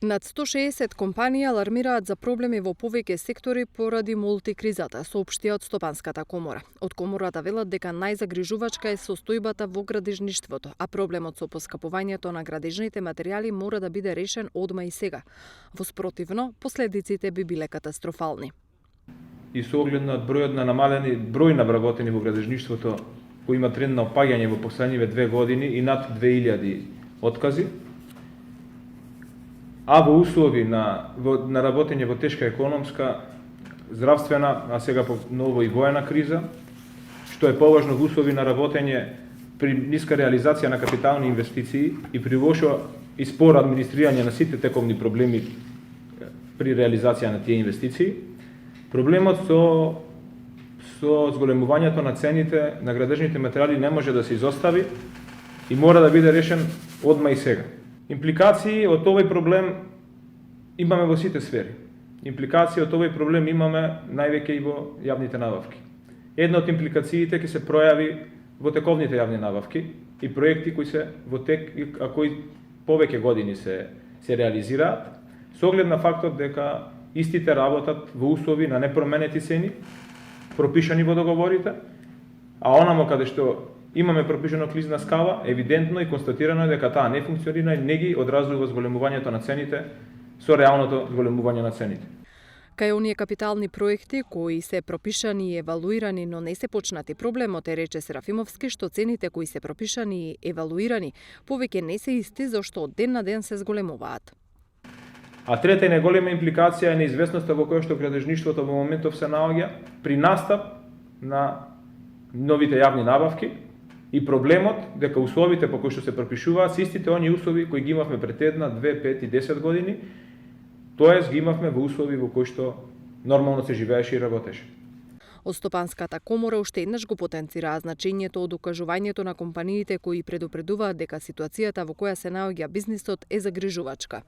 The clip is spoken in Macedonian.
Над 160 компании алармираат за проблеми во повеќе сектори поради мултикризата, соопштија од Стопанската комора. Од комората велат дека најзагрижувачка е состојбата во градежништвото, а проблемот со поскапувањето на градежните материјали мора да биде решен одма и сега. Во спротивно, последиците би биле катастрофални. И со оглед на бројот на намалени број на вработени во градежништвото, кој има тренд на опаѓање во последниве 2 години и над 2000 откази, а во услови на работење во тешка економска, здравствена, а сега по ново и воена криза, што е поважно во услови на работење при ниска реализација на капитални инвестиции и при лошо и споро администрирање на сите тековни проблеми при реализација на тие инвестиции, проблемот со зголемувањето на цените на градежните материјали не може да се изостави и мора да биде решен одма и сега. Импликации од овој проблем имаме во сите сфери. Импликации од овој проблем имаме највеќе и во јавните набавки. Една од импликациите ќе се пројави во тековните јавни набавки и проекти кои се во тек, а кои повеќе години се реализираат, со оглед на фактот дека истите работат во услови на непроменети цени, пропишани во договорите, а онамо каде што имаме пропишано клизна скала, евидентно и констатирано е дека таа не функционира и не ги одразува зголемувањето на цените со реалното зголемување на цените. Кај оние капитални проекти кои се пропишани и евалуирани, но не се почнати, проблемот е, рече Серафимовски, што цените кои се пропишани и евалуирани повеќе не се исти, зашто од ден на ден се зголемуваат. А трета и најголема импликација е неизвестноста во која што градежништвото во моментов се наоѓа при настап на новите јавни набавки и проблемот дека условите по кои што се пропишуваат се истите оние услови кои ги имавме пред 1, 2, 5 и 10 години, тоест ги имавме во услови во кои што нормално се живееше и работеше. Од Стопанската комора уште еднаш го потенцираа значењето од укажувањето на компаниите кои предупредуваат дека ситуацијата во која се наоѓа бизнисот е загрижувачка.